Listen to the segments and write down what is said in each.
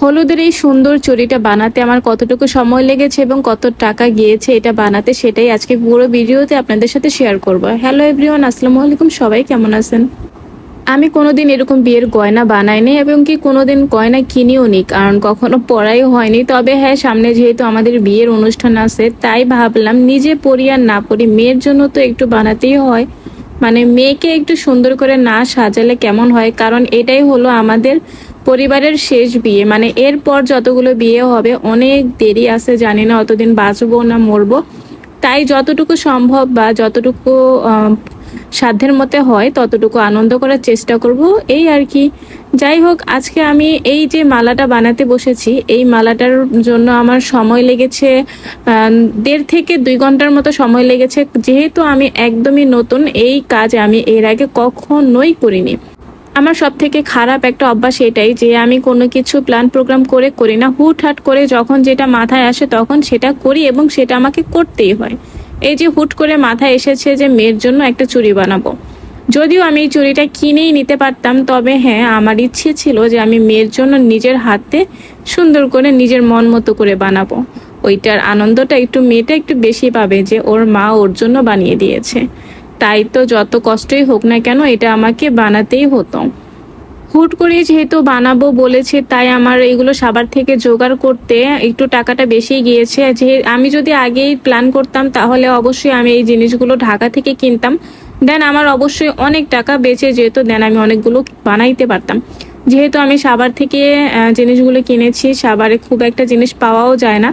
হলুদের এই সুন্দর চুড়িটা বানাতে আমার কতটুকু সময় লেগেছে এবং কত টাকা গিয়েছে এটা বানাতে, সেটাই আজকে পুরো ভিডিওতে আপনাদের সাথে শেয়ার করব। হ্যালো এভরিওয়ান, আসসালামু আলাইকুম। সবাই কেমন আছেন? আমি কোনোদিন এরকম বিয়ের গয়না বানাইনি এবং কি কোনোদিন গয়না কিনিও নি, কারণ কখনো পরাই হয়নি। তবে হ্যাঁ, সামনে যেহেতু আমাদের বিয়ের অনুষ্ঠান আছে, তাই ভাবলাম নিজে পরি আর না পরি, মেয়ের জন্য তো একটু বানাতেই হয়। মানে মেয়েকে একটু সুন্দর করে না সাজালে কেমন হয়, কারণ এটাই হলো আমাদের পরিবারের শেষ বিয়ে। মানে এরপর যতগুলো বিয়ে হবে অনেক দেরি আছে, জানি না অতদিন বাঁচবো না মরবো। তাই যতটুকু সম্ভব বা যতটুকু সাধ্যের মধ্যে হয় ততটুকু আনন্দ করার চেষ্টা করব, এই আর কি। যাই হোক, আজকে আমি এই যে মালাটা বানাতে বসেছি, এই মালাটার জন্য আমার সময় লেগেছে 1.5 থেকে 2 ঘন্টার মতো সময় লেগেছে। যেহেতু আমি একদমই নতুন, এই কাজ আমি এর আগে কখনোই করিনি। আমার সব থেকে খারাপ একটা অভ্যাস এটাই যে আমি কোনো কিছু প্ল্যান প্রোগ্রাম করে করি না, হুটহাট করে যখন যেটা মাথায় আসে তখন সেটা করি এবং সেটা আমাকে করতেই হয়। এই যে হুট করে মাথায় এসেছে যে মেয়ের জন্য একটা চুড়ি বানাবো, যদিও আমি এই চুড়িটা কিনেই নিতে পারতাম, তবে হ্যাঁ, আমার ইচ্ছে ছিল যে আমি মেয়ের জন্য নিজের হাতে সুন্দর করে নিজের মন মতো করে বানাবো। ওইটার আনন্দটা মেয়েটা একটু বেশি পাবে যে ওর মা ওর জন্য বানিয়ে দিয়েছে। তাই তো যত কষ্টই হোক না কেন, এটা আমাকে বানাতেই হতো। হুট করে যেহেতু বানাবো বলেছে, তাই আমার এগুলো সবার থেকে জোগাড় করতে একটু টাকাটা বেশি গিয়েছে। যে আমি যদি আগেই প্ল্যান করতাম তাহলে অবশ্যই আমি এই জিনিসগুলো ঢাকা থেকে কিনতাম, দেন আমার অবশ্যই অনেক টাকা বেঁচে যেত, দেন আমি অনেকগুলো বানাইতে পারতাম। যেহেতু আমি সাভার থেকে জিনিসগুলো কিনেছি, সাভারে খুব একটা জিনিস পাওয়াও যায় না।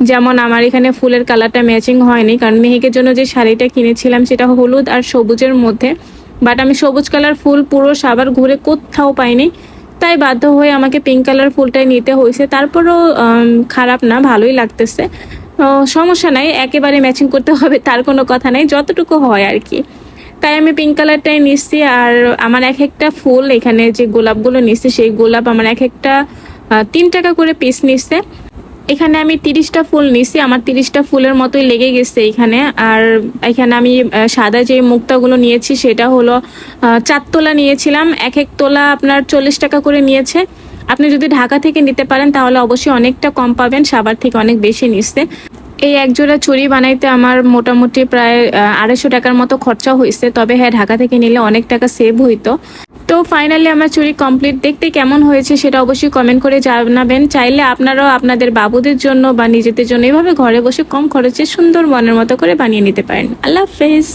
যেমন আমার এখানে ফুলের কালারটা ম্যাচিং হয়নি, কারণ মেহেকের জন্য যে শাড়িটা কিনেছিলাম সেটা হলুদ আর সবুজের মধ্যে, বাট আমি সবুজ কালার ফুল পুরো সাভার ঘুরে কোথাও পাইনি। তাই বাধ্য হয়ে আমাকে পিঙ্ক কালার ফুলটাই নিতে হয়েছে। তারপরও খারাপ না, ভালোই লাগতেছে। সমস্যা নাই, একেবারে ম্যাচিং করতে হবে তার কোনো কথা নাই, যতটুকু হয় আর কি। তাই আমি পিঙ্ক কালারটাই নিচ্ছি। আর আমার এক একটা ফুল, এখানে যে গোলাপগুলো নিচ্ছি সেই গোলাপ আমার এক একটা 3 টাকা করে পিস নিচ্ছে। এখানে আমি 30টা ফুল নিছি, আমার 30টা ফুলের মতোই লেগে গেছে এখানে। আর এখানে আমি সাদা যে মুক্তাগুলো নিয়েছি সেটা হলো 4 তোলা নিয়েছিলাম। এক এক তোলা আপনার 40 টাকা করে নিয়েছে। আপনি যদি ঢাকা থেকে নিতে পারেন তাহলে অবশ্যই অনেকটা কম পাবেন, সাভার থেকে অনেক বেশি নিচ্ছে। এই এক জোড়া চুড়ি বানাইতে আমার মোটামুটি প্রায় 250 টাকার মতো খরচা হয়েছে। তবে হ্যাঁ, ঢাকা থেকে নিলে অনেক টাকা সেভ হইতো। তো ফাইনালি আমার চুড়ি কমপ্লিট। দেখতে কেমন হয়েছে সেটা অবশ্যই কমেন্ট করে জানাবেন। চাইলে আপনারাও আপনাদের বাবুদের জন্য বা নিজেদের জন্য এভাবে ঘরে বসে কম খরচে সুন্দর মনের মতো করে বানিয়ে নিতে পারেন। আল্লাহ হাফেজ।